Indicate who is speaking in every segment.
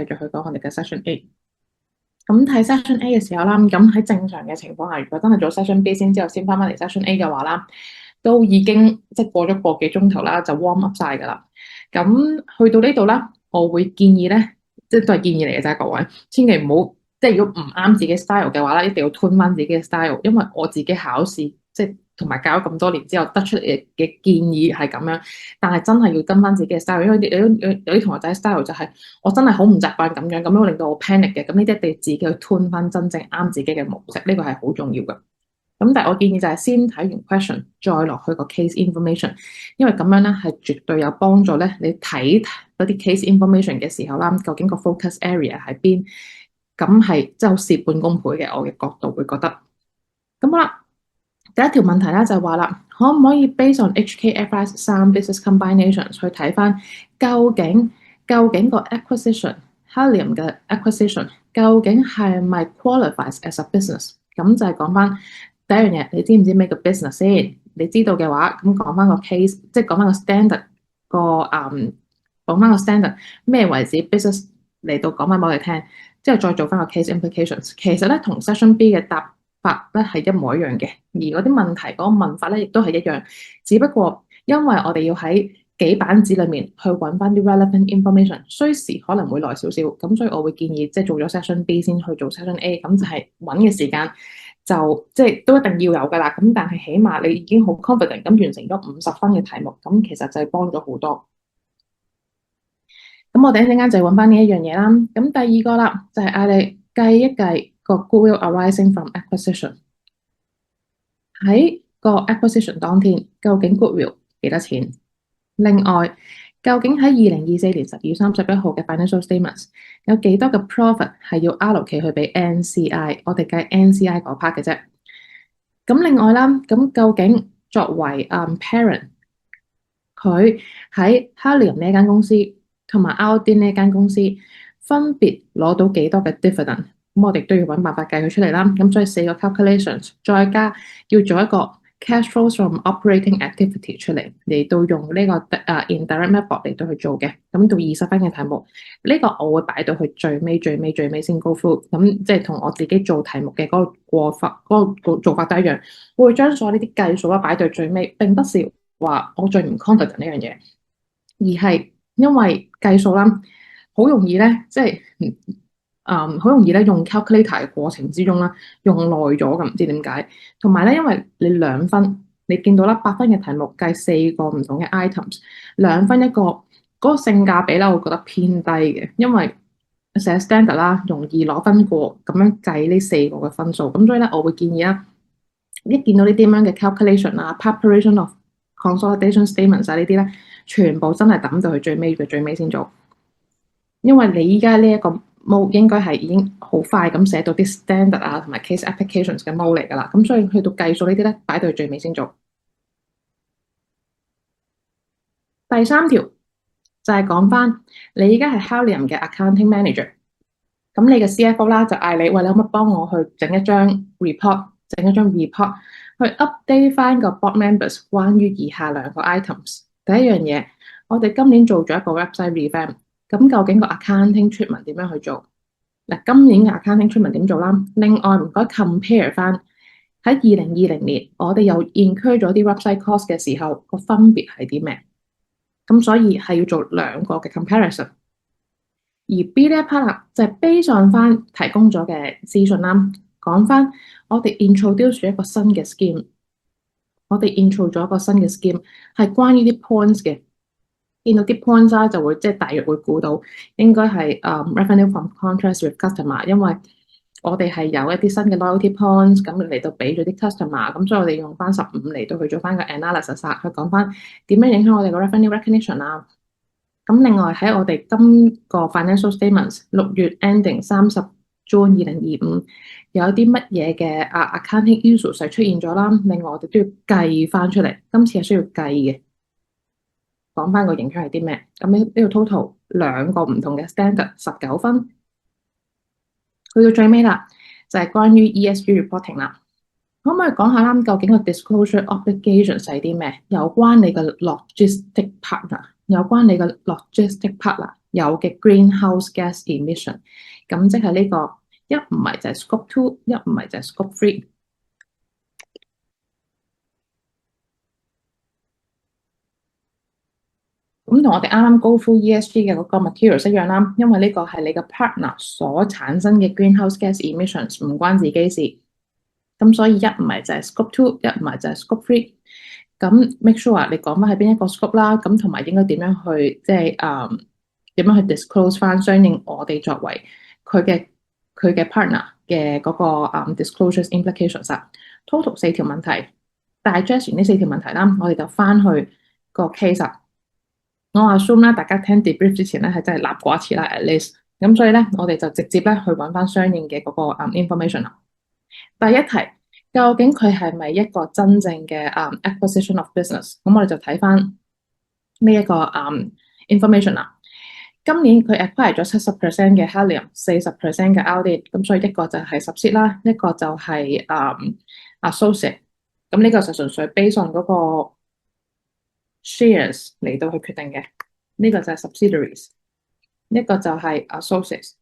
Speaker 1: 繼續去講我哋嘅 Session A。咁睇 Session A 嘅時候啦，咁喺正常嘅情況下，如果真係做 Session B 先之後先翻嚟 Session A 嘅話啦，都已經即係過咗個幾鐘頭啦，就 warm up 晒㗎啦。咁去到呢度啦，我會建議咧，即係都係建議嚟嘅啫，各位，千祈唔好即係如果唔啱自己 style 嘅話咧，一定要吞翻自己嘅 style，因為我自己考試即係同埋教咗咁多年之後得出嚟嘅建議係咁樣，但係真係要跟翻自己嘅 style，因為有啲同學仔 style 就係我真係好唔習慣咁樣令到我 panic 嘅，咁呢啲一定要自己去吞翻真正啱自己嘅模式，呢個係好重要嘅。咁但係我建議就係先睇完 question 再落去個 case information，因為咁樣咧係絕對有幫助咧。你睇嗰啲 case information 嘅時候啦，究竟個 focus area 喺邊，咁係即係好事半功倍嘅。我嘅角度會覺得。咁好啦，第一條問題咧就係話啦，可唔可以 based on HKFRS 3 business combinations 去睇翻究竟個 acquisition Helium 嘅 acquisition 究竟係咪 qualifies as a business？ 咁就係講翻。第一樣嘢，你知唔知咩叫 business 先？你知道嘅話，咁講翻個 case，即係講翻個 standard 講翻個 standard 咩為止 business 嚟到講翻俾我哋聽，之後再做翻個 case implications。其實咧，同 session B 嘅答法咧係一模一樣嘅，而嗰啲問題嗰個問法咧亦都係一樣，只不過因為我哋要喺幾版紙裏面去揾翻啲 relevant information，需時可能會耐少少，咁所以我會建議即係做咗 session B 先去做 session A，咁就係揾嘅時間。就即係都一定要有㗎啦，咁但係起碼你已經好 confident 咁完成咗50分嘅題目，咁其實就係幫咗好多。咁我哋一陣間就揾翻呢一樣嘢啦。咁第二個啦，就係嗌你計一計個 goodwill arising from acquisition 喺個 acquisition 當天，究竟 goodwill 幾多錢？另外，究竟喺2024年12月31號嘅 financial statements 有幾多嘅 profit 係要 allocate 去俾 NCI？ 我哋計 NCI 嗰 part 嘅啫。咁另外啦，咁究竟作為parent，佢喺 Helium 呢間公司同埋 Aldin 呢間公司分別攞到幾多嘅 dividend？咁我哋都要揾辦法計佢出嚟啦。咁所以4個 calculations 再加要做一個 cash flows from operating activity 出嚟到用呢個indirect method 嚟到去做嘅。咁到20分嘅題目，呢個我會擺到去最尾先 go through。咁即係同我自己做題目嘅嗰個過法嗰個做法都一樣，我會將所有呢啲計數擺到最尾，並不是話我最唔 confident 呢樣嘢，而係因為計數啦，好容易咧，即係好容易咧用 calculator 嘅過程之中啦，用耐咗㗎，唔知點解。同埋咧，因為你2分，你見到啦，8分嘅題目計4個唔同嘅 items， 2分一個，嗰個性價比咧，我覺得偏低嘅，因為寫 standard 啦，容易攞分過，咁樣計呢4個嘅分數。咁所以咧，我會建議啦，一見到呢啲咁樣嘅 calculation 啊 ，preparation of consolidation statements 啊呢啲咧，全部真係抌到去最尾先做，因為你依家呢一個 mode 應該係已經好快咁寫到啲 standard 啊同埋 case applications 嘅 mode 嚟㗎啦，咁所以去到計數呢啲咧，擺到去最尾先做。第3條就係講翻你依家係 Helium 嘅 accounting manager， 咁你嘅 CFO 啦就嗌你，喂，你可唔可以幫我去整一張 report 去 update 翻個 board members 關於以下2個 items。第一樣嘢，我哋今年做咗一個 website revamp， 咁究竟個 accounting treatment 點樣去做？嗱，今年嘅 accounting treatment 點做啦？另外唔該 compare 翻喺2020年我哋又 incur 咗啲 website cost 嘅時候，個分別係啲咩？咁所以係要做2個嘅 comparison。而 B 呢一 part 就係 based on 翻提供咗嘅資訊啦，講翻我哋 introduce 咗一個新嘅 scheme， 我哋 intro 咗一個新嘅 scheme 係關於啲 points 嘅，見到啲 points 啦就會即係大約會估到應該係revenue from contracts with customer， 因為我哋係有一啲新嘅 loyalty points 咁嚟到俾咗啲 customer， 咁所以我哋用翻15嚟到去做翻個 analysis， 去講翻點樣影響我哋個 revenue recognition 啊。咁另外喺我哋今個 financial statements 6月 ending 30 June 2025有啲乜嘢嘅accounting issues 係出現咗啦，另外我哋都要計翻出嚟，今次係需要計嘅，講翻個影響係啲咩？咁呢個 total 2個唔同嘅 standard 19分，去到最尾啦，就係關於 ESG reporting 啦。可唔可以講下啦？究竟個 disclosure obligations 係啲咩？有關你嘅 logistic partner，有嘅 greenhouse gas emission。咁即係呢個一唔係就係 scope 2，一唔係就係 scope 3。咁同我哋啱啱 go through ESG 嘅嗰個 materials 一樣啦，因為呢個係你嘅 partner 所產生嘅 greenhouse gas emissions，唔關自己事。咁所以一唔係就係 scope 2，一唔係就係 scope 3。咁 make sure 你講翻係邊一個 scope 啦，咁同埋應該點樣去即係點樣去 disclose 翻相應我哋作為佢嘅 partner 嘅嗰個disclosures implications 啊。total 4條問題，digest 完呢4條問題啦，我哋就翻去個 case 啊。我 assume 啦，大家聽 debrief 之前咧係真係立過一次啦 at least。咁所以咧，我哋就直接咧去揾翻相應嘅嗰個information 啦。第一題，究竟佢係咪一個真正嘅acquisition of business？咁我哋就睇翻呢一個information 啦。今年佢 acquire 咗70% 嘅 Helium，40% 嘅 Audit，咁所以一個就係 subsidiary 啦，一個就係associate。咁呢個就純粹 based on 嗰個 shares 嚟到去決定嘅。呢個就係 subsidiaries，一個就係 associates。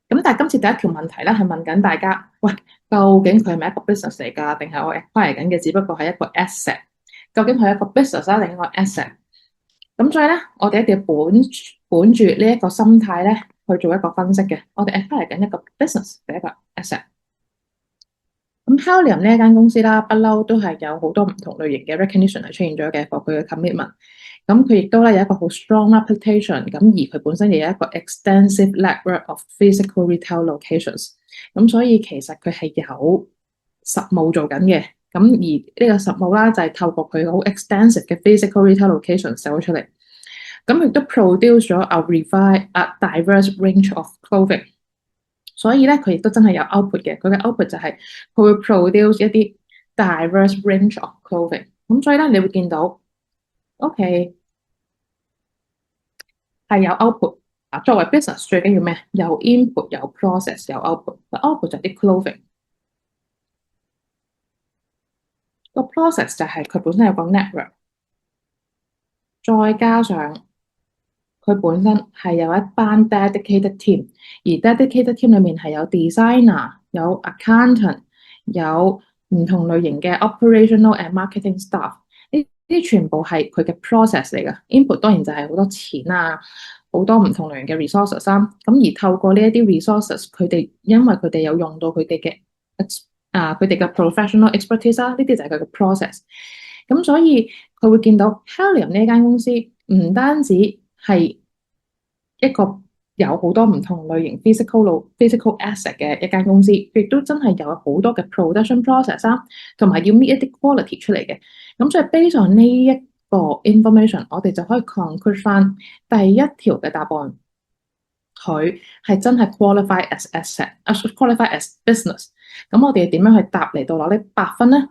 Speaker 1: 咁但係今次第一條問題咧係問緊大家，喂，究竟佢係咪一個 business 嚟㗎？定係我 acquire 緊嘅只不過係一個 asset？究竟佢係一個 business 啊，定係一個 asset？咁所以咧，我哋一定要本住呢一個心態咧去做一個分析嘅。我哋 acquire 緊一個 business 定一個 asset？咁 Helium 呢一間公司啦，不嬲都係有好多唔同類型嘅 recognition 係出現咗嘅，for 佢嘅 commitment。咁佢亦都咧有一個好 strong reputation，咁而佢本身亦有一個 extensive network of physical retail locations。咁所以其實佢係有實務做緊嘅。咁而呢個實務啦，就係透過佢好 extensive 嘅 physical retail locations 走出嚟。咁亦都 produce 咗 a diverse range of clothing。所以咧，佢亦都真係有 output 嘅。佢嘅 output 就係佢會 produce 一啲 diverse range of clothing。咁所以咧，你會見到 OK 係有 output。作為 business 最緊要咩？有 input，有 process，有 output。個 output 就係啲 clothing。個 process 就係佢本身有個 network，再加上佢本身係有一班 dedicated team，而 dedicated team 裏面係有 designer、有 accountant、有唔同類型嘅 operational and marketing staff。呢啲全部係佢嘅 process 嚟㗎。input 當然就係好多錢啊，好多唔同類型嘅 resources 啦。咁而透過呢一啲 resources，佢哋因為佢哋有用到佢哋嘅佢哋嘅 professional expertise 啦，呢啲就係佢嘅 process。咁所以佢會見到 Helium 呢間公司唔單止係一個有好多唔同類型 physical asset 嘅一間公司，亦都真係有好多嘅 production process 啦，同埋要 meet 一啲 quality 出嚟嘅。咁所以 based on 呢一個 information，我哋就可以 conclude 翻第一條嘅答案，佢係真係 qualify as asset，qualify as business。咁我哋點樣去答嚟到攞呢8分咧？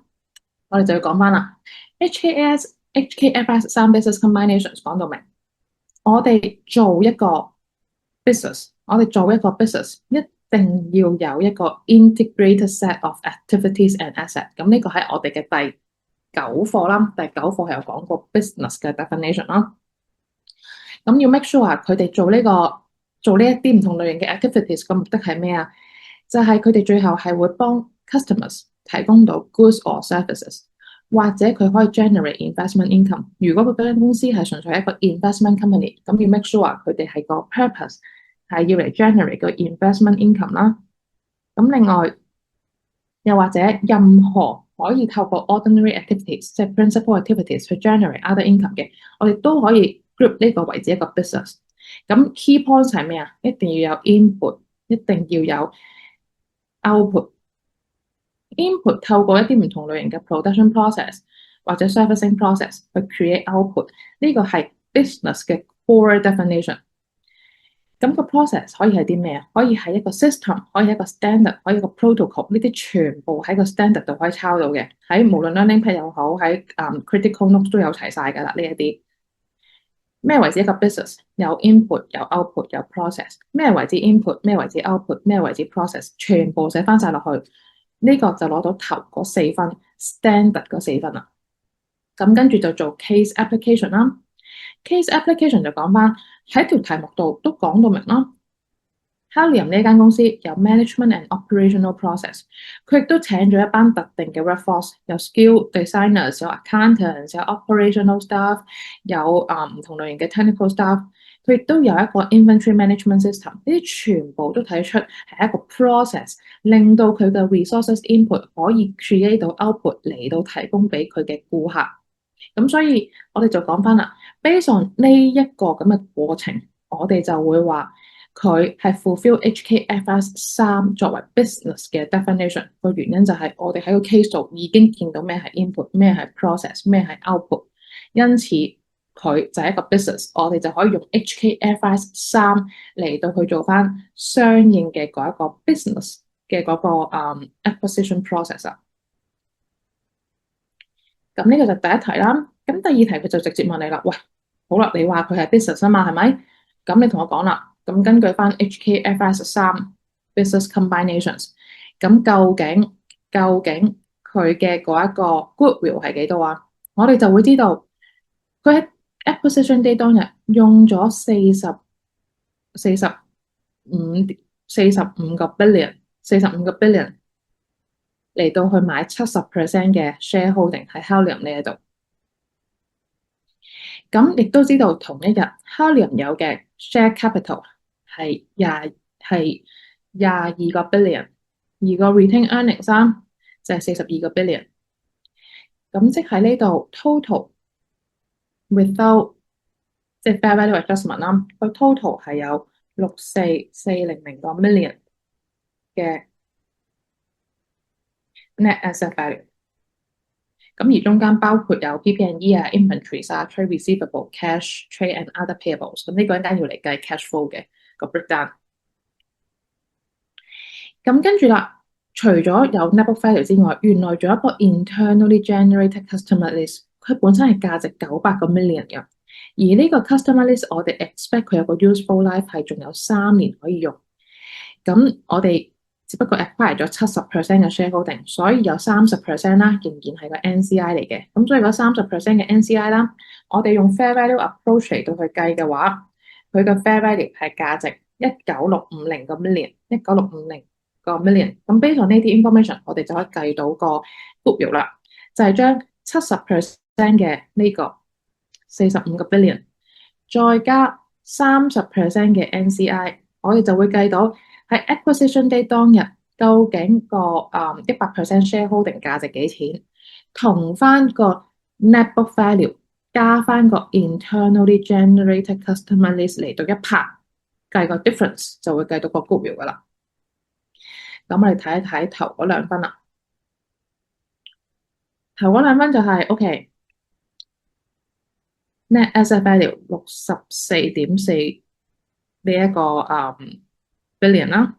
Speaker 1: 我哋就要講翻啦。HKFS 3 business combinations 講到明，我哋做一個 business，我哋做一個 business 一定要有一個 integrated set of activities and asset。咁呢個喺我哋嘅第9課啦，第9課係有講過 business 嘅 definition 啦。咁要 make sure 佢哋做呢一啲唔同類型嘅 activities 嘅目的係咩啊？就係佢哋最後係會幫 customers 提供到 goods or services，或者佢可以 generate investment income。如果嗰間公司係純粹一個 investment company，咁要 make sure 佢哋係個 purpose 係要嚟 generate 個 investment income 啦。咁另外又或者任何可以透過 ordinary activities，即係 principal activities 去 generate other income 嘅，我哋都可以 group 呢個為之一個 business。咁 key points 係咩啊？一定要有 input，一定要有 output。input 透過一啲唔同類型嘅 production process 或者 servicing process 去 create output，呢個係 business 嘅 core definition。咁個 process 可以係啲咩啊？可以係一個 system，可以係一個 standard，可以一個 protocol，呢啲全部喺個 standard 度可以抄到嘅。喺無論 learning pad 又好，喺critical notes 都有齊晒㗎啦。呢一啲咩為之一個 business？ 有 input，有 output，有 process。咩為之 input？ 咩為之 output？ 咩為之 process？ 全部寫翻晒落去，呢個就攞到頭嗰4分 standard 嗰4分啦。咁跟住就做 case application 啦。case application 就講翻喺條題目度都講到明啦。Helium 呢間公司有 management and operational process， 佢亦都請咗一班特定嘅 workforce， 有 skill designers， 有 accountants， 有 operational staff， 有唔同類型嘅 technical staff， 佢亦都有一個 inventory management system， 呢啲全部都睇出係一個 process， 令到佢嘅 resources input 可以 create 到 output 嚟到提供俾佢嘅顧客。咁所以我哋就講翻啦 ，based on 呢一個咁嘅過程，我哋就會話佢係 fulfill HKFS 3作為 business 嘅 definition。個原因就係我哋喺個 case 度已經見到咩係 input， 咩係 process， 咩係 output， 因此佢就係一個 business， 我哋就可以用 HKFS 3嚟到去做翻相應嘅嗰一個 business 嘅嗰個acquisition process 啊。咁呢個就第一題啦。咁第二題佢就直接問你啦，喂，好啦，你話佢係 business 啊嘛，係咪？咁你同我講啦。咁根據翻 HKFS 3 business combinations， 咁究竟佢嘅嗰一個 goodwill 係幾多啊？我哋就會知道佢喺 acquisition day 當日用咗45個 billion 嚟到去買70% 嘅 shareholding 喺 Helium 呢一度。咁亦都知道同一日 Helium 有嘅 share capital 係22個 billion， 而個 retained earnings 就係42個 billion。咁即喺呢度 total without 即係 fair value adjustment 啦，佢 total 係有64400個 million 嘅 net asset value。咁而中間包括有 PP&E 啊、inventories 啊、trade receivable、cash、trade and other payables。咁呢個一陣間要嚟計 cash flow 嘅個 breakdown。咁跟住啦，除咗有 net book value 之外，原來仲有一個 internally generated customer list， 佢本身係價值900個 million 嘅。而呢個 customer list 我哋 expect 佢有個 useful life 係仲有3年可以用。咁我哋只不過 acquire 咗70% 嘅 shareholding， 所以有30% 啦，仍然係個 NCI 嚟嘅。咁所以嗰30% 嘅 NCI 啦，我哋用 fair value approach 嚟到去計嘅話，佢嘅 fair value 係價值19650個 million，19650個 million。咁 based on 呢啲 information， 我哋就可以計到個 goodwill 啦，就係將70% 嘅呢個45個 billion， 再加30% 嘅 NCI， 我哋就會計到喺 acquisition day 當日究竟個100% shareholding 價值幾錢，同翻個 net book value 加翻個 internally generated customer list 嚟到一拍，計個 difference 就會計到個 goodwill 噶啦。咁我哋睇一睇頭嗰兩分啦。頭嗰兩分就係 OK。Net asset value 64.4呢一個billion 啦，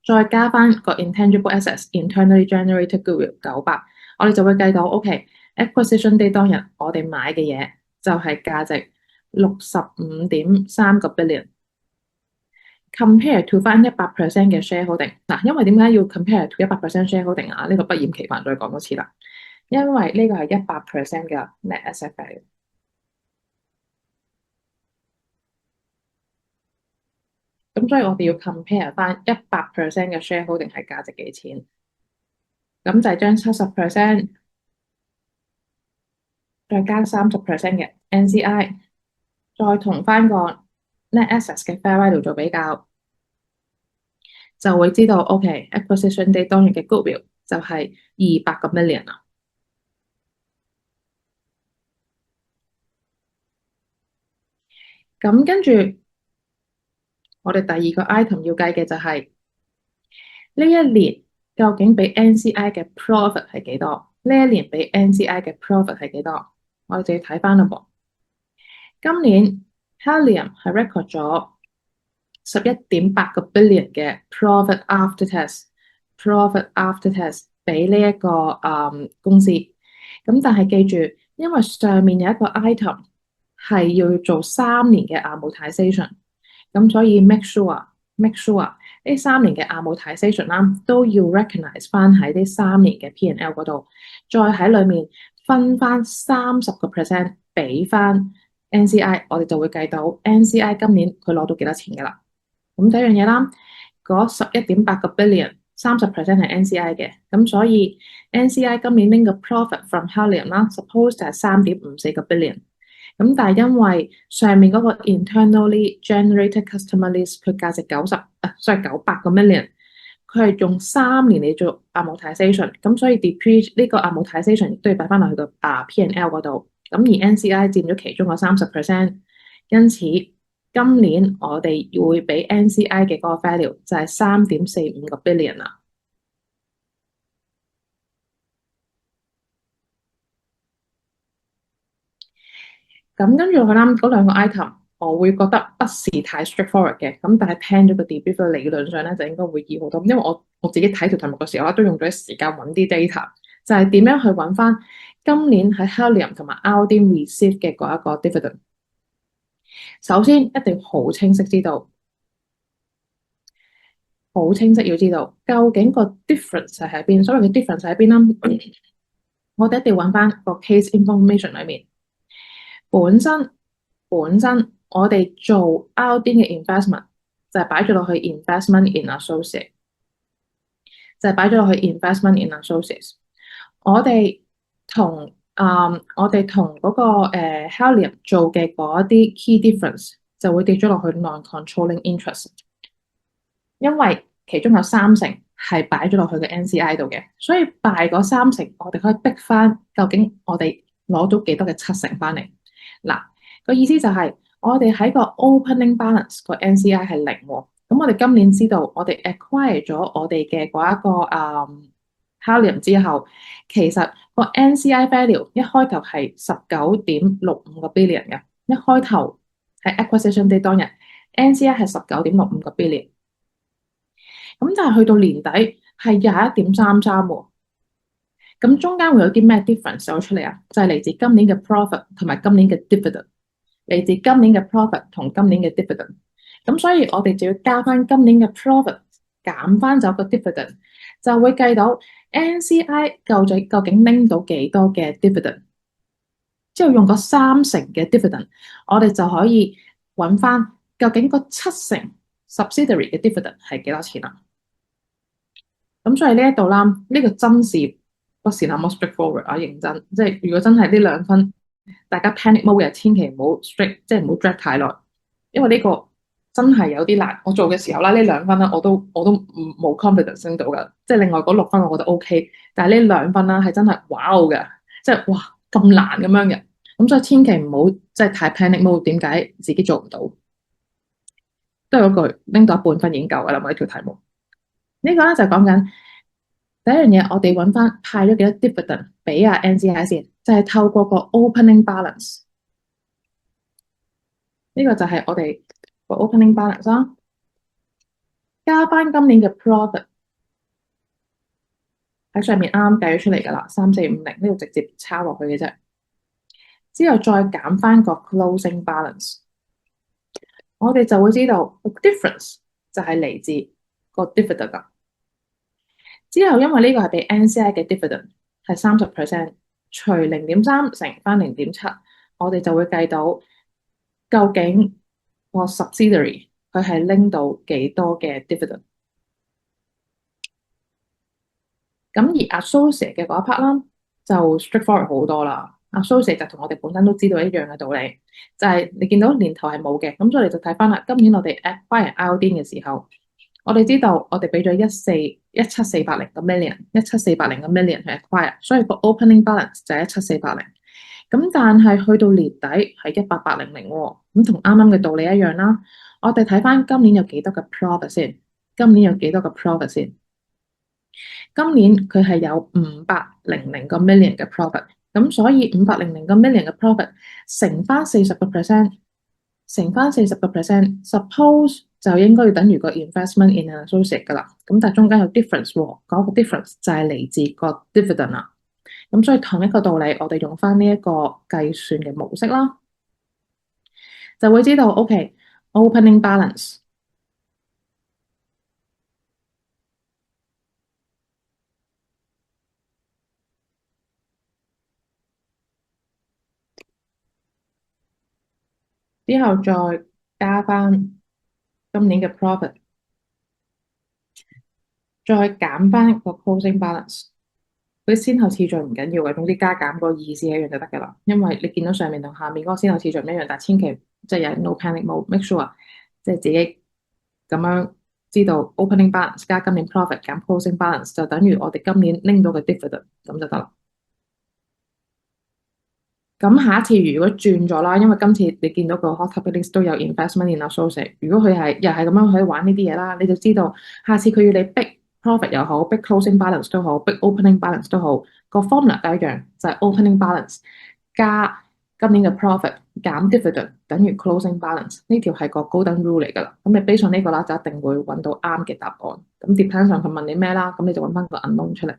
Speaker 1: 再加翻個 intangible assets internally generated goodwill 900，我哋就會計到 OK。acquisition day 當日我哋買嘅嘢就係價值65.3個 billion。compare to 翻100% 嘅 shareholding 嗱，因為點解要 compare to 100% shareholding 啊？呢個不厭其煩再講多次啦，因為呢個係100% 嘅 net asset value。咁所以我哋要 compare 翻100% 嘅 shareholding 係價值幾錢，咁就係將70%再加30% 嘅 NCI， 再同翻個 net assets 嘅 fair value 做比較，就會知道 OK。acquisition day 當日嘅 goodwill 就係200個 million 啦。咁跟住我哋第二個 item 要計嘅就係呢一年究竟俾 NCI 嘅 profit 係幾多？呢一年俾 NCI 嘅 profit 係幾多？我哋就要睇翻啦噃。今年 Helium 係 record 咗11.8個 billion 嘅 profit after tax 俾呢一個公司。咁但係記住，因為上面有一個 item 係要做3年嘅 amortization，咁所以 make sure 呢3年嘅 amortization 啦，都要 recognize 翻喺呢3年嘅 P&L 嗰度，再喺裏面分翻30% 俾翻 NCI，我哋就會計到 NCI 今年佢攞到幾多錢㗎啦。咁第一樣嘢啦，嗰11.8個 billion，30% 係 NCI 嘅，咁所以 NCI 今年拎個 profit from Helium 啦，suppose 就係3.54個 billion。咁但係因為上面嗰個 internally generated customer list 佢價值900個 million，佢係用3年嚟做 amortization，咁所以 depreciate 呢個 amortization 亦都要擺翻落去個P&L 嗰度。咁而 NCI 佔咗其中個30%，因此今年我哋會俾 NCI 嘅嗰個 value 就係3.45個 billion 啦。咁跟住佢啦，嗰兩個 item 我會覺得不是太 straightforward 嘅，咁但係聽咗個 debrief 嘅理論上咧就應該會易好多，因為我自己睇條題目嘅時候咧都用咗啲時間揾啲 data，就係點樣去揾翻今年喺 Helium 同埋 Aldin receive 嘅嗰一個 dividend。首先一定好清晰知道，好清晰要知道究竟個 difference 係喺邊，所謂嘅 difference 係喺邊啦。我哋一定要揾翻個 case information 裏面。本身我哋做 Aldin 嘅 investment 就係擺咗落去 investment in associate，就係擺咗落去 investment in associates。我哋同我哋同嗰個Helium 做嘅嗰一啲 key difference 就會跌咗落去 non-controlling interest，因為其中有30%係擺咗落去嘅 NCI 度嘅，所以敗嗰30%，我哋可以逼翻究竟我哋攞到幾多嘅70%翻嚟。嗱，個意思就係我哋喺個 opening balance 個 NCI 係零喎，咁我哋今年知道我哋 acquire 咗我哋嘅嗰一個Helium 之後，其實個 NCI value 一開頭係19.65個 billion 嘅，一開頭係 acquisition day 當日 NCI 係19.65個 billion。咁但係去到年底係21.33喎，咁中間會有啲咩 difference 走出嚟啊？就係嚟自今年嘅 profit 同埋今年嘅 dividend，嚟自今年嘅 profit 同今年嘅 dividend。咁所以我哋就要加翻今年嘅 profit 減翻走個 dividend，就會計到 NCI 究竟拎到幾多嘅 dividend，之後用個30%嘅 dividend，我哋就可以揾翻究竟個70% subsidiary 嘅 dividend 係幾多錢啦。咁所以呢一度啦，呢個真是不是那麼 straightforward 啊！認真，即係如果真係呢兩分，大家 panic mode 嘅，千祈唔好 strict，即係唔好 drag 太耐，因為呢個真係有啲難。我做嘅時候啦，呢兩分啦，我都冇 confidence 升到㗎，即係另外嗰6分我覺得 OK，但係呢兩分啦係真係哇嘅，即係哇咁難咁樣嘅，咁所以千祈唔好即係太 panic mode。點解自己做唔到？都係嗰句，拎到一半分已經夠㗎啦，每一條題目。呢個咧就講緊第一樣嘢，我哋揾翻派咗幾多 dividend 俾阿 NCI 先，就係透過個 opening balance。呢個就係我哋個 opening balance 啦，加翻今年嘅 profit 喺上面啱啱計咗出嚟㗎啦，3450呢度直接抄落去嘅啫。之後再減翻個 closing balance，我哋就會知道個 difference 就係嚟自個 dividend 啦。之後因為呢個係俾 NCI 嘅 dividend 係30%，除0.3乘翻0.7，我哋就會計到究竟個 subsidiary 佢係拎到幾多嘅 dividend。咁而 associate 嘅嗰一 part 啦，就 straightforward 好多啦。associate 就同我哋本身都知道一樣嘅道理，就係你見到年頭係冇嘅，咁所以你就睇翻啦。今年我哋 acquire Aldin 嘅時候，我哋知道我哋俾咗17480個 million，17480個 million 去 acquire，所以個 opening balance 就係17480。咁但係去到年底係18800喎，咁同啱啱嘅道理一樣啦。我哋睇翻今年有幾多個 profit 先，今年有幾多個 profit 先？今年佢係有500個 million 嘅 profit，咁所以500個 million 嘅 profit 乘翻40%，乘翻40%，suppose 就應該要等於個 investment in associate 噶啦。咁但係中間有 difference 喎，嗰個 difference 就係嚟自個 dividend 啦。咁所以同一個道理，我哋用翻呢一個計算嘅模式啦，就會知道 OK，opening balance。之後再加翻今年嘅 profit，再減翻個 closing balance。佢先後次序唔緊要嘅，總之加減個意思一樣就得㗎啦。因為你見到上面同下面嗰個先後次序唔一樣，但千祈即係有 no panic mode，make sure 即係自己咁樣知道 opening balance 加今年 profit 減 closing balance 就等於我哋今年拎到嘅 dividend 咁就得啦。咁下一次如果轉咗啦，因為今次你見到個 hot topic list 都有 investment in associate，如果佢係又係咁樣去玩呢啲嘢啦，你就知道下次佢要你逼 profit 又好，逼 closing balance 都好，逼 opening balance 都好，個 formula 都一樣，就係 opening balance 加今年嘅 profit 減 dividend 等於 closing balance，呢條係個高等 rule 嚟㗎啦。咁你 base on 呢個啦，就一定會揾到啱嘅答案。咁 depends on 佢問你咩啦，咁你就揾翻個 unknown 出嚟。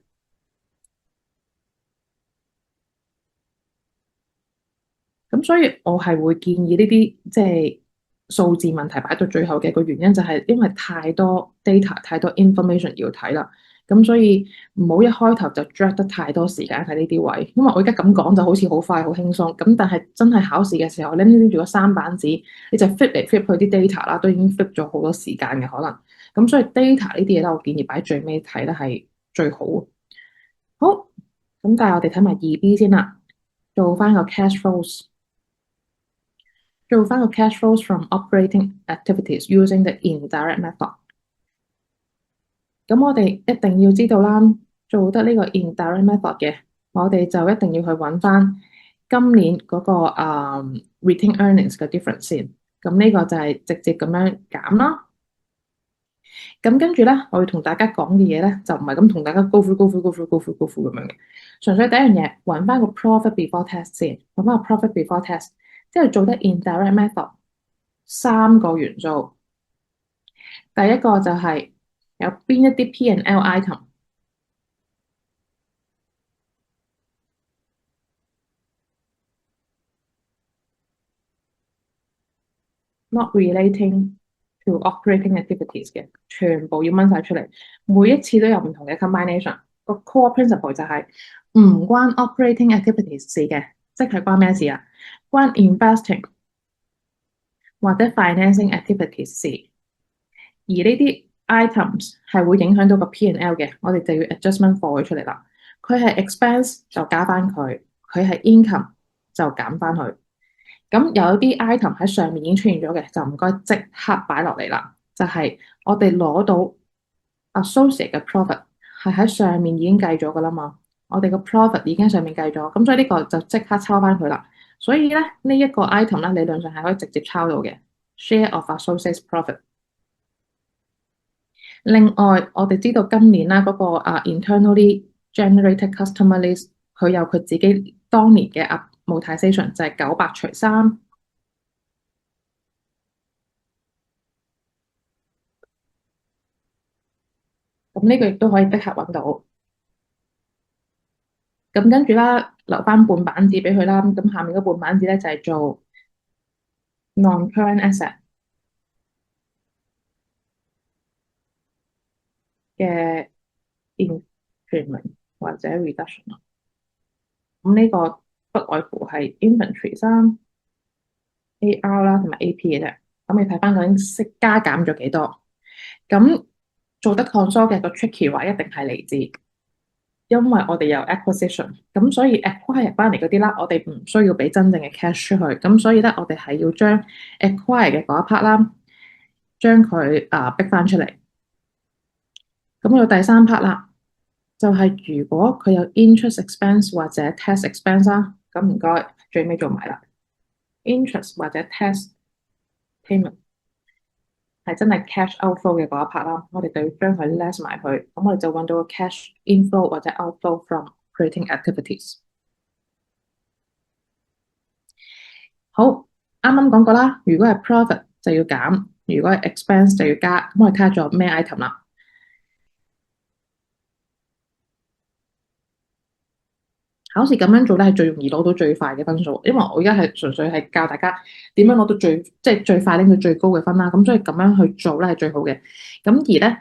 Speaker 1: 咁所以我係會建議呢啲即係數字問題擺到最後嘅個原因就係因為太多 data 太多 information 要睇啦。咁所以唔好一開頭就 drag 得太多時間喺呢啲位，因為我而家咁講就好似好快好輕鬆，咁但係真係考試嘅時候拎住個三板紙，你就 flip 嚟 flip 去啲 data 啦，都已經 flip 咗好多時間嘅可能。咁所以 data 呢啲嘢咧，我建議擺最尾睇咧係最好。好，咁但係我哋睇埋二 B 先啦，做翻個 cash flows。做翻個 cash flows from operating activities using the indirect method。咁我哋一定要知道啦，做得呢個 indirect method 嘅，我哋就一定要去揾翻今年嗰個retained earnings 嘅 difference 先。咁呢個就係直接咁樣減啦。咁跟住咧，我要同大家講嘅嘢咧，就唔係咁同大家 go through go through go through go through go through 咁樣嘅。純粹第一樣嘢，揾翻個 profit before tax 先，揾翻個 profit before tax，之後做得 indirect method。三個元素，第一個就係有邊一啲 P&L item not relating to operating activities 嘅，全部要掹晒出嚟，每一次都有唔同嘅 combination。個 core principle 就係唔關 operating activities 事嘅，即係關咩事啊？關 investing 或者 financing activities 事。而呢啲 items 係會影響到個 P&L 嘅，我哋就要 adjustment for 佢出嚟啦。佢係 expense 就加翻佢，佢係 income 就減翻佢。咁有啲 item 喺上面已經出現咗嘅，就唔該即刻擺落嚟啦。就係我哋攞到 associate 嘅 profit 係喺上面已經計咗噶啦嘛，我哋個 profit 已經喺上面計咗，咁所以呢個就即刻抄翻佢啦。所以咧呢一個 item 咧理論上係可以直接抄到嘅 share of associates profit。另外，我哋知道今年啦嗰個internally generated customer list，佢有佢自己當年嘅 amortization 就係900除3，咁呢個亦都可以即刻揾到。咁跟住啦，留翻半板紙俾佢啦。咁下面嗰半板紙咧就係做 non-current asset 嘅 increment 或者 reduction。咁呢個不外乎係 inventory 啦、AR 啦同埋 AP 嘅啫。咁你睇翻究竟息加減咗幾多？咁做得 console 嘅個 tricky 話一定係嚟自，因為我哋有 acquisition，咁所以 acquire 翻嚟嗰啲啦，我哋唔需要俾真正嘅 cash 出去，咁所以咧我哋係要將 acquire 嘅嗰一 part 啦，將佢逼翻出嚟。咁到第三 part 啦，就係如果佢有 interest expense 或者 tax expense 啦，咁唔該最尾做埋啦，interest 或者 tax payment。係真係 cash outflow 嘅嗰一 part 啦，我哋就要將佢 less 埋佢，咁我哋就揾到個 cash inflow 或者 outflow from operating activities。好，啱啱講過啦，如果係 profit 就要減，如果係 expense 就要加，咁我哋睇下仲有咩 item 啦。考試咁樣做咧係最容易攞到最快嘅分數，因為我而家係純粹係教大家點樣攞到最即係最快拎到最高嘅分啦，咁所以咁樣去做咧係最好嘅。咁而咧，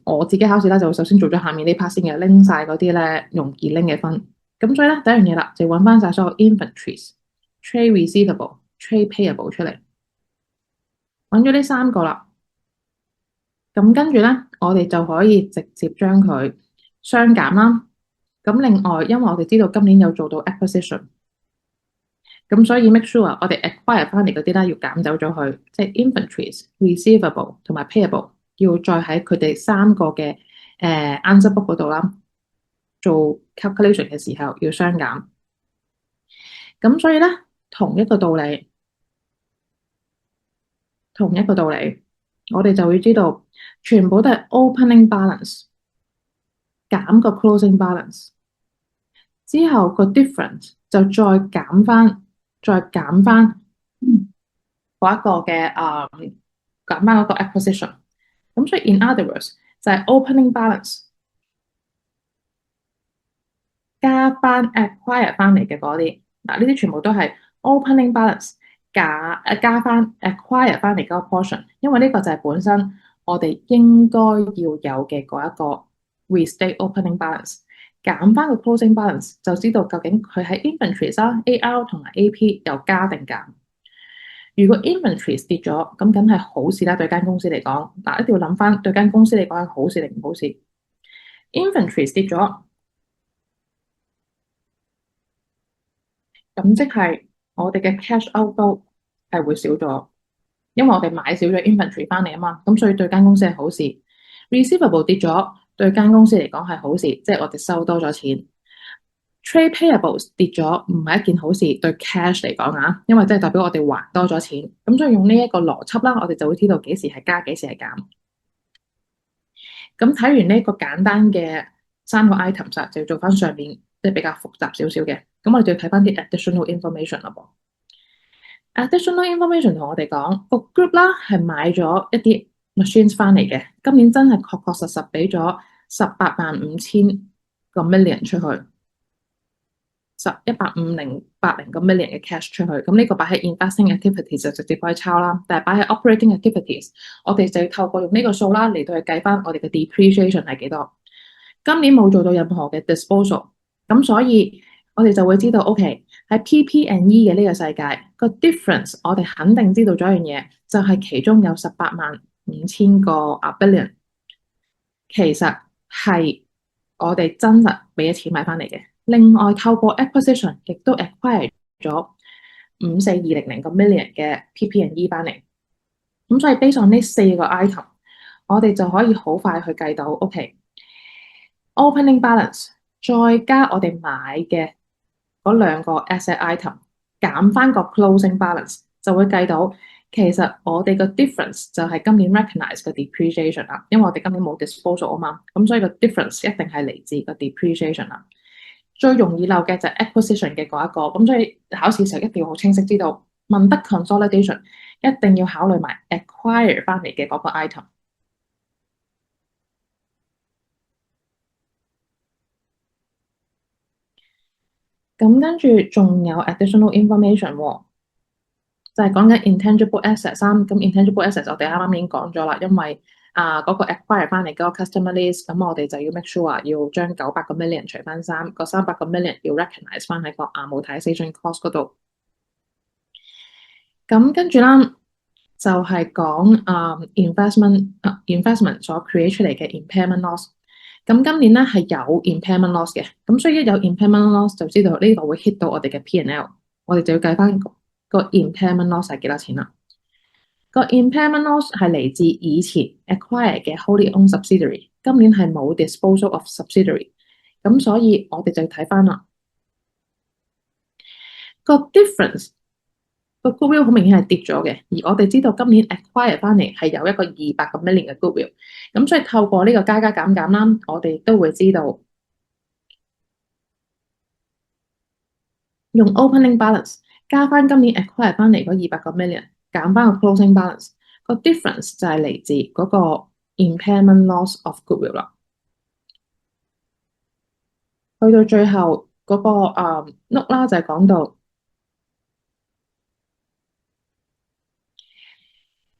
Speaker 1: 我自己考試咧就首先做咗下面呢 part 先嘅，拎晒嗰啲咧容易拎嘅分。咁所以咧第一樣嘢啦，就揾翻晒所有 inventories、trade receivable trade payable 出嚟，揾咗呢三個啦。咁跟住咧，我哋就可以直接將佢雙減啦。咁另外，因為我哋知道今年有做到 acquisition，咁所以 make sure 我哋 acquire 翻嚟嗰啲啦，要減走咗佢，即係 inventories、receivable 同埋 payable，要再喺佢哋三個嘅answer book 嗰度啦，做 calculation 嘅時候要雙減。咁所以咧，同一個道理，我哋就會知道全部都係 opening balance 減個 closing balance。之後個 difference 就再減翻嗰一個嘅減翻嗰個 acquisition。咁所以 in other words 就係 opening balance 加翻 acquire 翻嚟嘅嗰啲，嗱呢啲全部都係 opening balance 加翻 acquire 翻嚟嗰個 portion，因為呢個就係本身我哋應該要有嘅嗰一個 restate opening balance。減翻個 closing balance 就知道究竟佢喺 inventories 啦、AR 同埋 AP 又加定減。如果 inventories 跌咗，咁梗係好事啦，對間公司嚟講。嗱，一定要諗翻對間公司嚟講係好事定唔好事。inventories 跌咗，咁即係我哋嘅 cash outflow 係會少咗，因為我哋買少咗 inventory 翻嚟啊嘛，咁所以對間公司係好事。receivable 跌咗，對間公司嚟講係好事，即係我哋收多咗錢。Trade payables 跌咗唔係一件好事，對 cash 嚟講啊，因為即係代表我哋還多咗錢。咁所以用呢一個邏輯啦，我哋就會知道幾時係加，幾時係減。咁睇完呢個簡單嘅三個 items 就要做翻上面即係比較複雜少少嘅。咁我哋就要睇翻啲 additional information 啦噃。additional information 同我哋講個 group 啦係買咗一啲 machines 翻嚟嘅，今年真係確確實實俾咗185000個 million 出去。15080個 million 嘅 cash 出去，咁呢個擺喺 investing activities 就直接可以抄啦。但係擺喺 operating activities，我哋就要透過用呢個數啦嚟到去計翻我哋嘅 depreciation 係幾多。今年冇做到任何嘅 disposal，咁所以我哋就會知道 OK 喺 PP&E 嘅呢個世界個 difference，我哋肯定知道咗一樣嘢，就係其中有185000個 billion，其實係我哋真實俾咗錢買翻嚟嘅。另外透過 acquisition 亦都 acquire 咗54200個 million 嘅 PP&E 翻嚟，咁所以 based on 呢4個 item，我哋就可以好快去計到 OK，opening balance 再加我哋買嘅嗰兩個 asset item 減翻個 closing balance，就會計到其實我哋個 difference 就係今年 recognize 個 depreciation 啦，因為我哋今年冇 disposal 啊嘛，咁所以個 difference 一定係嚟自個 depreciation 啦。最容易漏嘅就係 acquisition 嘅嗰一個，咁所以考試時候一定要好清晰知道，問得 consolidation 一定要考慮埋 acquire 翻嚟嘅嗰個 item。咁跟住仲有 additional information 喎，就係講緊 intangible assets 咁 intangible assets 我哋啱啱已經講咗啦，因為嗰個 acquire 翻嚟嗰個 customer list，咁我哋就要 make sure 要將900個 million 除翻3，個300個 million 要 recognize 翻喺個 amortization cost 嗰度。咁跟住啦，就係講investment 所 create 出嚟嘅 impairment loss。咁今年咧係有 impairment loss 嘅，咁所以一有 impairment loss 就知道呢個會 hit 到我哋嘅 P&L， 我哋就要計翻個 impairment loss 係幾多錢啦。個 impairment loss 係嚟自以前 acquire 嘅 wholly owned subsidiary， 今年係冇 disposal of subsidiary， 咁所以我哋就要睇翻啦。個 difference 個 goodwill 好明顯係跌咗嘅，而我哋知道今年 acquire 翻嚟係有一個200個 million 嘅 goodwill， 咁所以透過呢個加加減減啦，我哋都會知道用 opening balance 加翻今年 acquire 翻嚟嗰200個 million， 減翻個 closing balance， 個 difference 就係嚟自嗰個 impairment loss of goodwill 啦。去到最後嗰個note啦，就係講到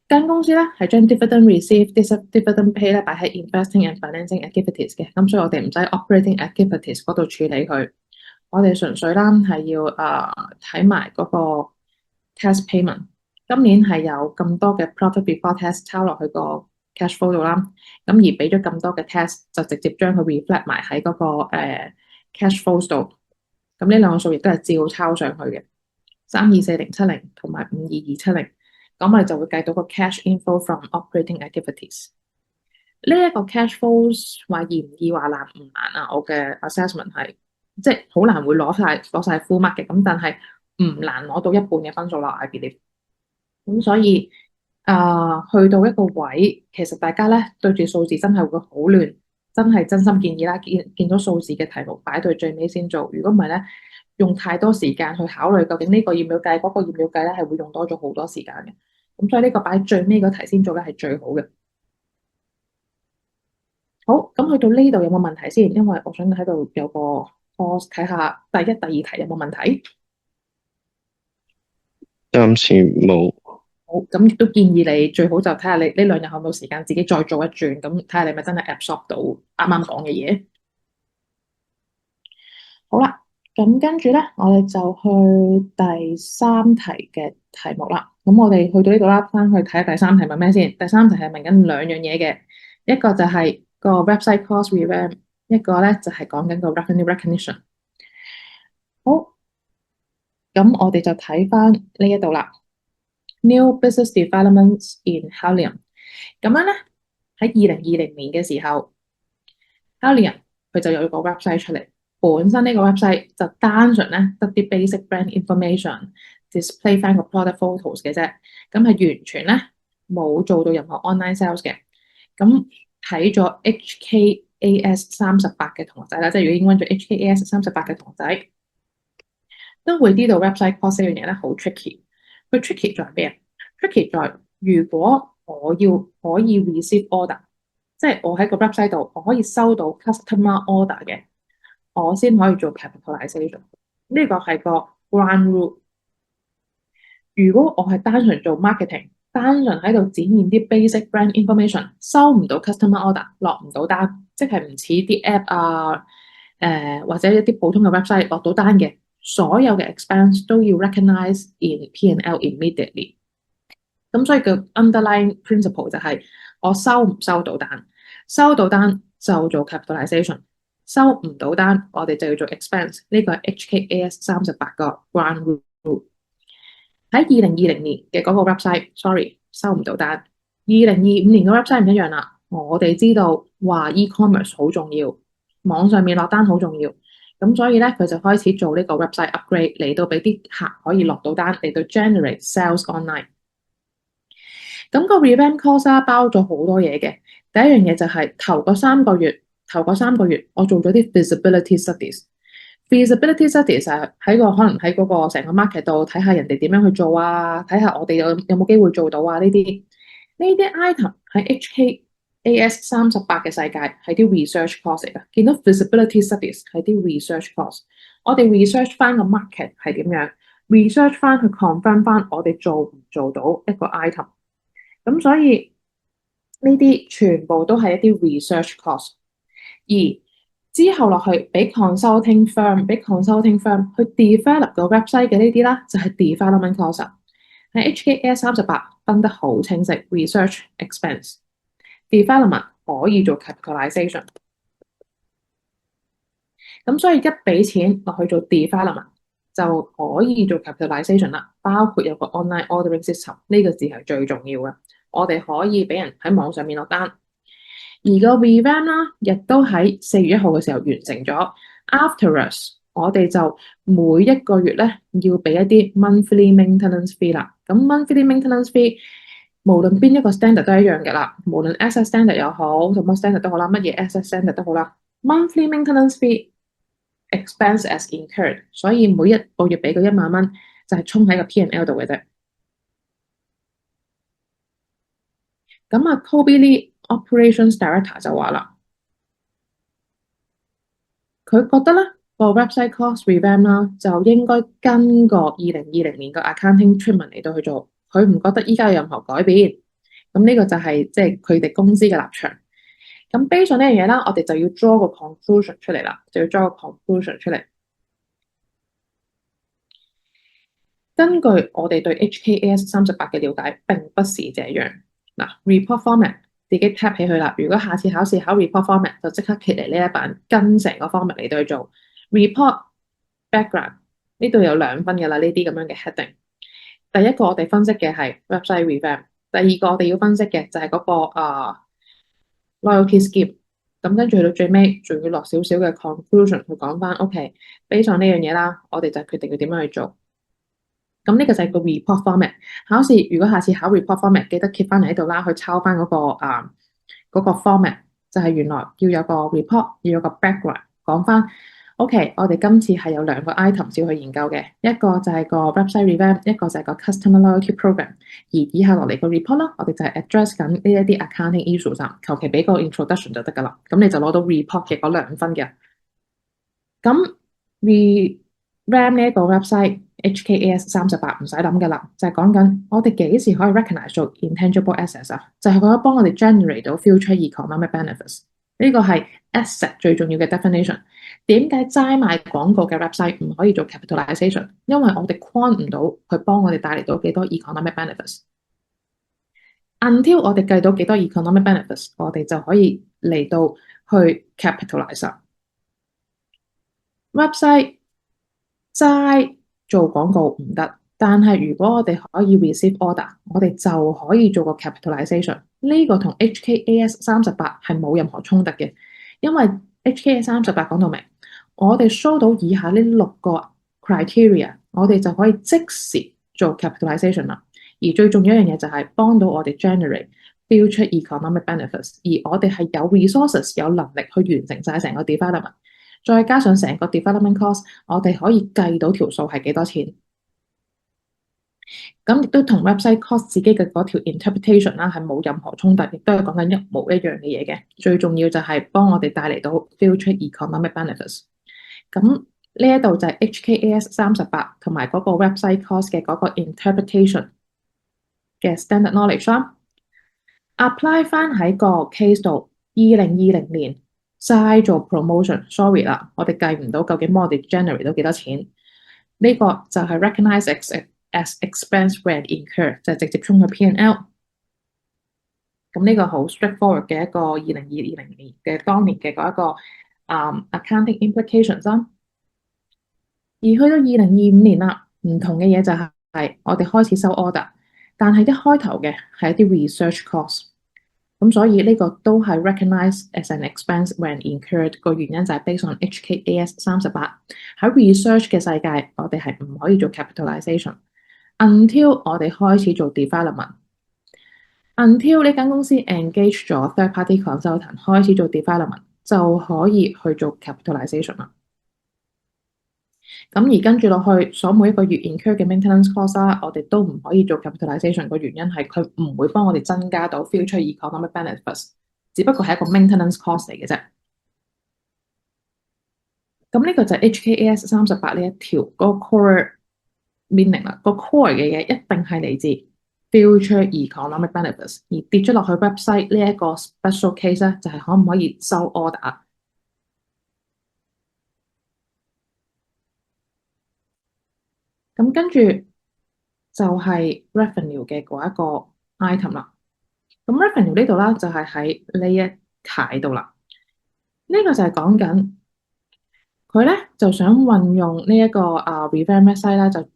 Speaker 1: 間公司咧係將 dividend receive、dividend pay 咧擺喺 investing and financing activities 嘅，咁所以我哋唔使 operating activities 嗰度處理佢，我哋純粹啦係要睇埋嗰個 test payment。今年係有咁多嘅 profit before tax 抄落去個 cash flow 度啦，咁而俾咗咁多嘅 tax 就直接將佢 reflect 埋喺嗰個cash flow 度。咁呢兩個數亦都係照抄上去嘅，324,070同埋52270，咁我哋就會計到個 cash inflow from operating activities。呢一個 cash flows 話易唔易話難唔難啊？我嘅 assessment 係即係好難會攞晒 full mark 嘅，咁但係唔難攞到一半嘅分數啦，I believe。咁所以去到一個位，其實大家咧對住數字真係會好亂，真係真心建議啦，見到數字嘅題目擺到最尾先做。如果唔係咧，用太多時間去考慮究竟呢個要唔要計，嗰個要唔要計咧，係會用多咗好多時間嘅。咁所以呢個擺最尾嗰題先做咧係最好嘅。好，咁去到呢度有冇問題先？因為我想喺度有個 pause 睇下第一、第二題有冇問題。
Speaker 2: 暫時冇。
Speaker 1: 好，咁亦都建議你最好就睇下你呢兩日有冇時間自己再做一轉，咁睇下你咪真係 absorb 到啱啱講嘅嘢。好啦，咁跟住咧，我哋就去第三題嘅題目啦。咁我哋去到呢度啦，翻去睇下第三題問咩先？第三題係問緊兩樣嘢嘅，一個就係個 website cost revamp，一個咧就係講緊個 revenue recognition。好，咁我哋就睇翻呢一度啦。New business developments in Halium。咁樣咧喺2020年嘅時候，Halium 佢就有一個 website 出嚟。本身呢個 website 就單純咧得啲 basic brand information，display 翻個 product photos 嘅啫。咁係完全咧冇做到任何 online sales 嘅。咁睇咗 HKAS 38嘅同學仔啦，即係如果已經揾咗 HKAS 38嘅同學仔，都會知道 website cost 呢樣嘢咧好 tricky。佢 tricky 在咩啊？tricky 在如果我要可以 receive order，即係我喺個 website 度我可以收到 customer order 嘅，我先可以做 capitalization。呢個係個 ground rule。如果我係單純做 marketing，單純喺度展現啲 basic brand information，收唔到 customer order，落唔到單，即係唔似啲 app 啊，或者一啲普通嘅 website 落到單嘅，所有嘅 expense 都要 recognize in P&L immediately。咁所以個 underlying principle 就係我收唔收到單，收到單就做 capitalization，收唔到單我哋就要做 expense。呢個係 HKAS 38個 ground rule。喺2020年嘅嗰個 website，sorry 收唔到單。2025年嘅 website 唔一樣啦，我哋知道話 e-commerce 好重要，網上面落單好重要，咁所以咧佢就開始做呢個 website upgrade 嚟到俾啲客可以落到單，嚟到 generate sales online。咁個 revamp course 啦，包咗好多嘢嘅。第一樣嘢就係頭嗰三個月我做咗啲 feasibility studies。feasibility studies 係可能喺嗰個成個 market 度睇下人哋點樣去做啊，睇下我哋有冇機會做到啊。呢啲 item 喺 HKAS 38嘅世界係啲 research course 嚟㗎。見到 feasibility studies 係啲 research course，我哋 research 翻個 market 係點樣，research 翻去 confirm 翻我哋做唔做到一個 item。咁所以呢啲全部都係一啲 research cost，而之後落去俾 consulting firm 去 develop 個 website 嘅呢啲啦，就係 development cost。喺 HKAS 38分得好清晰 ，research expense development 可以做 capitalization。咁所以一俾錢落去做 development 就可以做 capitalization 啦，包括有個 online ordering system 呢個字係最重要嘅。我哋可以俾人喺網上面落單，而個 revamp 啦，亦都喺4月1號嘅時候完成咗。Afterwards，我哋就每一個月咧要俾一啲 monthly maintenance fee 啦。咁 monthly maintenance fee 無論邊一個 standard 都係一樣嘅啦，無論 SS standard 又好，什麼 standard 都好啦，乜嘢 SS standard 都好啦。monthly maintenance fee expense as incurred，所以每一個月俾個1萬蚊就係充喺個 P&L 度嘅啫。咁啊 Kobe Lee Operations Director 就話啦，佢覺得咧個 website cost revamp 啦就應該跟個2020年個 accounting treatment 嚟到去做，佢唔覺得依家有任何改變。咁呢個就係即係佢哋公司嘅立場。咁 based on 呢樣嘢啦，我哋就要 draw 個 conclusion 出嚟啦，就要 draw 個 conclusion 出嚟。根據我哋對 HKAS 38嘅了解，並不是這樣。嗱，report format 自己 tap 起佢啦。如果下次考試考 report format，就即刻揭嚟呢一版，跟成個 format 嚟到去做 report background。呢度有2分嘅啦，呢啲咁樣嘅 heading。第一個我哋分析嘅係 website revamp，第二個我哋要分析嘅就係嗰個loyalty scheme。咁跟住去到最尾，仲要落少少嘅 conclusion 去講翻，OK，based on 呢樣嘢啦，我哋就決定要點樣去做。咁呢個就係個 report format。考試如果下次考 report format，記得 keep 翻嚟喺度啦，去抄翻嗰個 format，就係原來要有個 report，要有個 background，講翻。OK，我哋今次係有2個 item 要去研究嘅，一個就係個 website revamp，一個就係個 customer loyalty program。而以下落嚟個 report 啦，我哋就係 address 緊呢一啲 accounting issues 啊，求其俾個 introduction 就得㗎啦。咁你就攞到 report 嘅嗰2分嘅。咁 revamp 呢一個 website HKAS 38唔使諗㗎啦，就係講緊我哋幾時可以 recognize 做 intangible assets 啊，就係佢幫我哋 generate 到 future economic benefits。呢個係 asset 最重要嘅 definition。點解齋賣廣告嘅 website 唔可以做 capitalization？ 因為我哋 quant 唔到佢幫我哋帶嚟到幾多 economic benefits。Until 我哋計到幾多 economic benefits， 我哋就可以嚟到去 capitalize。website 齋做廣告唔得，但係如果我哋可以 receive order， 我哋就可以做個 capitalization。呢個同 HKAS 38係冇任何衝突嘅，因為 HKAS 38講到明，我哋 show 到以下呢6個 criteria， 我哋就可以即時做 capitalization 啦。而最重要一樣嘢就係幫到我哋 generate future economic benefits， 而我哋係有 resources 有能力去完成晒成個 development。再加上成個 development cost， 我哋可以計到條數係幾多錢。咁亦都同 website cost 自己嘅嗰條 interpretation 啦，係冇任何衝突，亦都係講緊一模一樣嘅嘢嘅。最重要就係幫我哋帶嚟到 future economic benefits。咁呢一度就係 HKAS 38同埋嗰個 website cost 嘅嗰個 interpretation 嘅 standard knowledge 啦。apply 翻喺個 case 度，2020年。齋做 promotion，sorry 啦，我哋計唔到究竟我哋 generate 到幾多錢。呢個就係 recognize as expense when incurred， 就係直接衝去 P&L。咁呢個好 straightforward 嘅一個2020年嘅當年嘅嗰一個accounting implications 啦。而去到2025年啦，唔同嘅嘢就係我哋開始收 order， 但係一開頭嘅係一啲 research cost。咁所以呢個都係 recognize as an expense when incurred， 個原因就係 based on HKAS 38。喺 research 嘅世界，我哋係唔可以做 capitalization，until 我哋開始做 development，until 呢間公司 engage 咗 third party consultant 開始做 development 就可以去做 capitalization 啦。咁而跟住落去，所每一個月 incur 嘅 maintenance cost 啦，我哋都唔可以做 capitalization，個原因係佢唔會幫我哋增加到 future economic benefits， 只不過係一個 maintenance cost 嚟嘅啫。咁呢個就係 HKAS 38呢一條嗰個 core meaning 啦，個 core 嘅嘢一定係嚟自 future economic benefits， 而跌咗落去 website 呢一個 special case 咧，就係可唔可以收 order。咁跟住就係 revenue 嘅嗰一個 item 啦。咁 revenue 呢度啦，就係喺呢一楷度啦。呢個就係講緊佢咧就想運用呢一個revamp website 啦，就再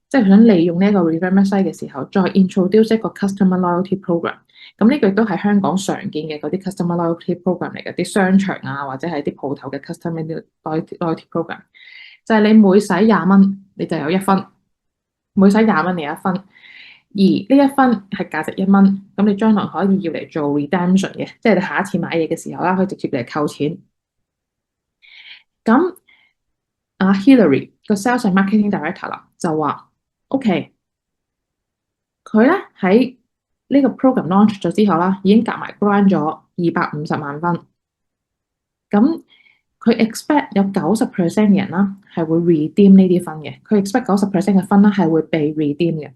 Speaker 1: 即係想利用呢一個 revamp website 嘅時候，再 introduce 一個 customer loyalty program。咁呢個亦都係香港常見嘅嗰啲 customer loyalty program 嚟嘅，啲商場啊或者係啲鋪頭嘅 customer loyalty program，就係你每使20蚊你就有1分。每使20蚊你有1分，而呢1分係價值1蚊，咁你將來可以要嚟做 redemption 嘅，即係你下一次買嘢嘅時候啦，可以直接嚟扣錢。咁Hillary 個 sales and marketing director 啦就話 OK， 佢咧喺呢個 program launch 咗之後啦，已經夾埋 grant 咗250萬分。咁佢 expect 有90% 嘅人啦係會 redeem 呢啲分嘅，佢 expect 90% 嘅分啦係會被 redeem 嘅。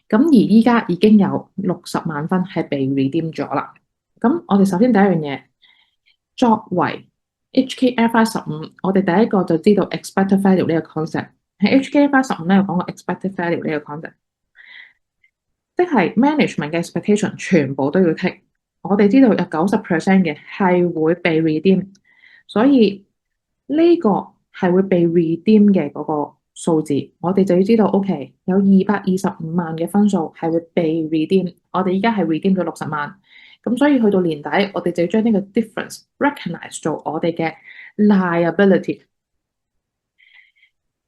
Speaker 1: 咁而依家已經有60萬分係被 redeem 咗啦。咁我哋首先第一樣嘢，作為 HKFI 15，我哋第一個就知道 expected value 呢個 concept。喺 HKFR 15咧有講過 expected value 呢個 concept，即係 management 嘅 expectation 全部都要 take。我哋知道有90% 嘅係會被 redeem，所以呢個係會被 redeem 嘅嗰個數字，我哋就要知道 OK 有225萬嘅分數係會被 redeem，我哋依家係 redeem 咗60萬，咁所以去到年底我哋就要將呢個 difference recognize 做我哋嘅 liability。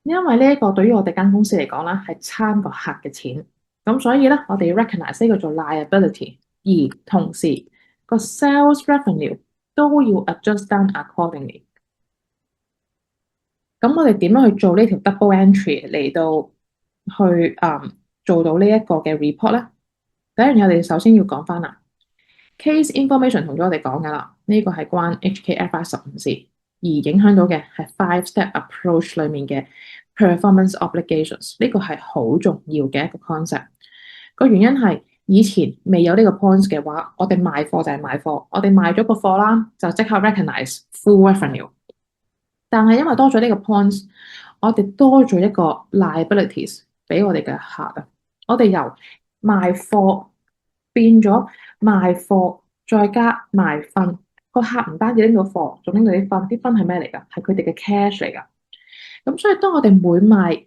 Speaker 1: 因為呢一個對於我哋間公司嚟講啦，係撐個客嘅錢，咁所以咧，我哋要 recognize 呢個做 liability，而同時個 sales revenue 都要 adjust down accordingly。咁我哋點樣去做呢條 double entry 嚟到去做到呢一個嘅 report 咧？第一樣嘢我哋首先要講翻啦，case information 同咗我哋講噶啦，呢個係關 HKFR 15事，而影響到嘅係 5-step approach 裏面嘅 performance obligations，呢個係好重要嘅一個 concept。個原因係以前未有呢個 points 嘅話，我哋賣貨就係賣貨，我哋賣咗個貨啦，就即刻 recognize full revenue。但係因為多咗呢個 points，我哋多咗一個 liabilities 俾我哋嘅客啊。我哋由賣貨變咗賣貨，再加賣分。個客唔單止拎到貨，仲拎到啲分。啲分係咩嚟㗎？係佢哋嘅 cash 嚟㗎。咁所以當我哋每賣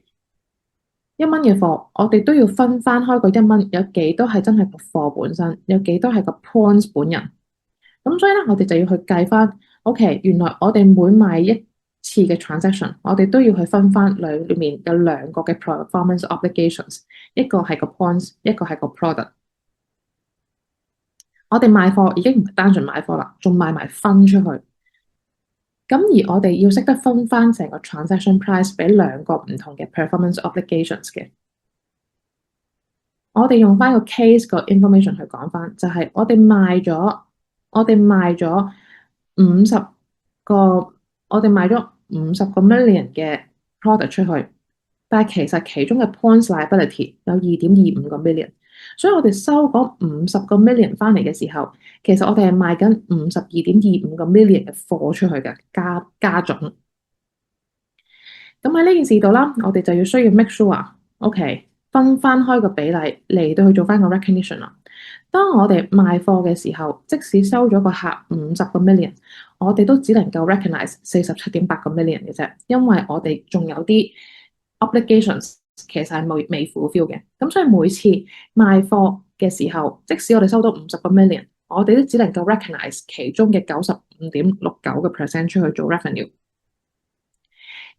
Speaker 1: 1蚊嘅貨，我哋都要分翻開個1蚊，有幾多係真係個貨本身，有幾多係個 points 本人。咁所以咧，我哋就要去計翻，OK，原來我哋每賣一次嘅 transaction，我哋都要去分翻裏面有兩個嘅 performance obligations，一個係個 points，一個係個 product。我哋賣貨已經唔係單純買貨啦，仲賣埋分出去。咁而我哋要識得分翻成個 transaction price 俾兩個唔同嘅 performance obligations 嘅。我哋用翻個 case 個 information 去講翻，就係我哋賣咗50個，我哋賣咗50個 million 嘅 product 出去，但係其實其中嘅 points liability 有2.25個 million，所以我哋收嗰50個 million 翻嚟嘅時候，其實我哋係賣緊52.25個 million 嘅貨出去嘅加總。咁喺呢件事度啦，我哋就要需要 make sure，OK，分翻開個比例嚟到去做翻個 recognition 啦。當我哋賣貨嘅時候，即使收咗個客50個 million，我哋都只能夠 recognize 47.8個 million 嘅啫，因為我哋仲有啲 obligations 其實係未 fulfill 嘅。咁所以每次賣貨嘅時候，即使我哋收到50個 million，我哋都只能夠 recognize 其中嘅95.69%出去做 revenue。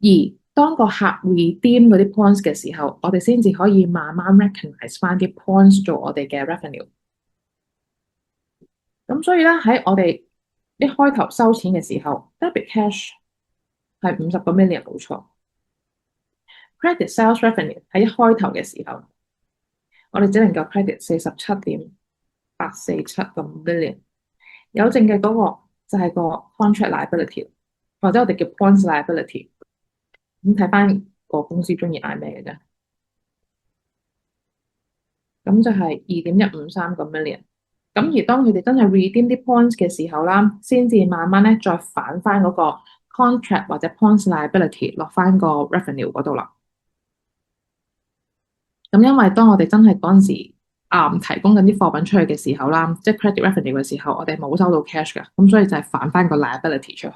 Speaker 1: 而當個客 redeem 嗰啲 points 嘅時候，我哋先至可以慢慢 recognize 翻啲 points 做我哋嘅 revenue。咁所以咧，喺我哋一開頭收錢嘅時候 ，debit cash 係50個 million 冇錯。credit sales revenue 喺一開頭嘅時候，我哋只能夠 credit 47.847個 million，有剩嘅嗰個就係個 contract liability， 或者我哋叫 points liability。咁睇翻個公司中意嗌咩嘅啫，咁就係2.153個 million。咁而當佢哋真係 redeem 啲 points 嘅時候啦，先至慢慢咧再反翻嗰個 contract 或者 points liability 落翻個 revenue 嗰度啦。咁因為當我哋真係嗰陣時提供緊啲貨品出去嘅時候啦，即係 credit revenue 嘅時候，我哋冇收到 cash 嘅，咁所以就係反翻個 liability 出去。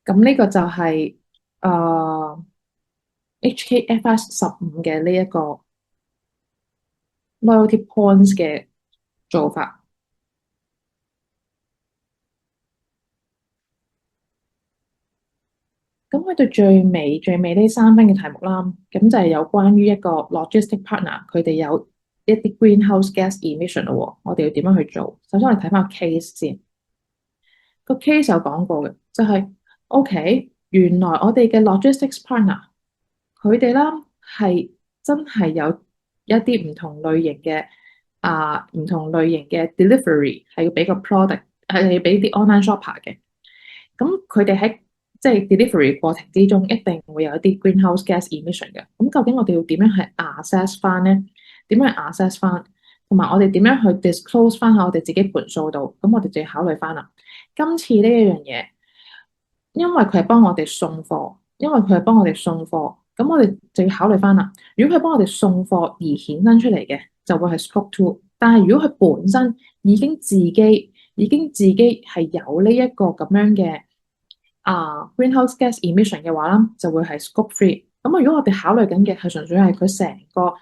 Speaker 1: 咁呢個就係HKFR 15嘅呢一個 loyalty points 嘅做法。咁去到最尾呢3分嘅題目啦，咁就係有關於一個 logistic partner，佢哋有一啲 greenhouse gas emission 咯。我哋要點樣去做？首先我哋睇翻個 case 先。個 case 有講過嘅，就係 OK，原來我哋嘅 logistics partner 佢哋啦係真係有一啲唔同類型嘅delivery 係要俾個 product 係要俾啲 online shopper 嘅。咁佢哋喺即係 delivery 過程之中，一定會有一啲 greenhouse gas emission 嘅。咁究竟我哋要點樣去 assess 翻咧？點樣去 assess 翻？同埋我哋點樣去 disclose 翻喺我哋自己盤數度？咁我哋就要考慮翻啦。今次呢一樣嘢，因為佢係幫我哋送貨，咁我哋就要考慮翻啦。如果佢幫我哋送貨而衍生出嚟嘅，就會係 Scope 2。但係如果佢本身已經自己係有呢一個咁樣嘅greenhouse gas emission 嘅話啦，就會係 Scope 3。咁啊，如果我哋考慮緊嘅係純粹係佢成個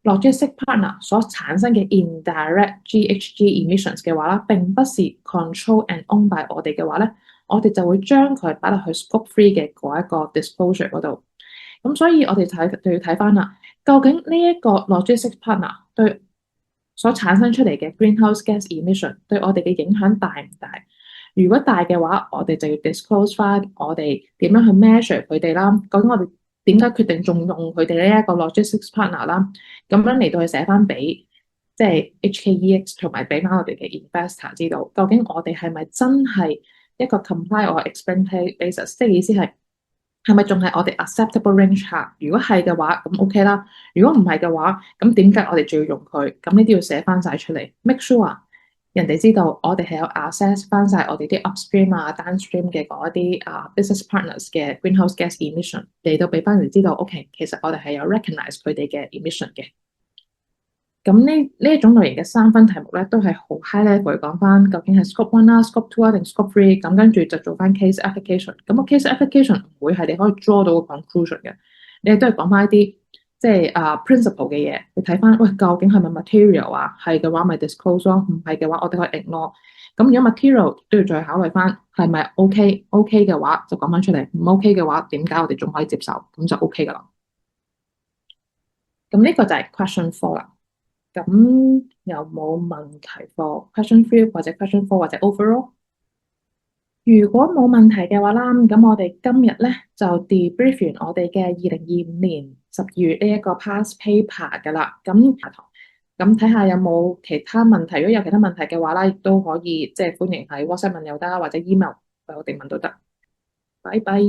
Speaker 1: logistic partner 所產生嘅 indirect GHG emissions 嘅話啦，並不是 control and own by 我哋嘅話咧，我哋就會將佢擺落去 Scope 3嘅嗰一個 disclosure 嗰度。咁所以我哋就要睇翻啦，究竟呢一個 logistic partner 對所產生出嚟嘅 greenhouse gas emission 對我哋嘅影響大唔大？如果大嘅話，我哋就要 disclose 翻我哋點樣去 measure 佢哋啦。究竟我哋點解決定仲用佢哋呢一個 logistics partner 啦？咁樣嚟到去寫翻俾即係 HKEX 同埋俾翻我哋嘅 investor 知道，究竟我哋係咪真係一個 comply or explain basis？即係意思係咪仲係我哋 acceptable range 下？如果係嘅話，咁 OK 啦。如果唔係嘅話，咁點解我哋仲要用佢？咁呢啲要寫翻晒出嚟，make sure 人哋知道我哋係有 assess 翻晒我哋啲 upstream downstream 嘅嗰一啲business partners 嘅 greenhouse gas emission 嚟到俾翻人知道，OK，其實我哋係有 recognize 佢哋嘅 emission 嘅。咁呢一種類型嘅三分題目咧，都係好 high level 講翻究竟係 Scope 1啦、Scope 2定 Scope 3，咁跟住就做翻 case application。咁個 case application 唔會係你可以 draw 到個 conclusion 嘅，你都係講翻一啲即係principle 嘅嘢，你睇翻喂究竟係咪 material 啊？係嘅話咪 disclose 咯，唔係嘅話我哋可以 ignore。咁如果 material 都要再考慮翻係咪 OK 嘅話就講翻出嚟，唔 OK 嘅話點解我哋仲可以接受？咁就 OK 噶啦。咁呢個就係 question 4啦。咁有冇問題 for question 3或者 question 4或者 overall？如果冇問題嘅話啦，咁我哋今日咧就 debrief 完我哋嘅2025年12月呢一個 past paper 噶啦。咁睇下有冇其他問題，如果有其他問題嘅話啦，亦都可以即係歡迎喺 WhatsApp 問又得，或者 email 我哋問都得。拜拜。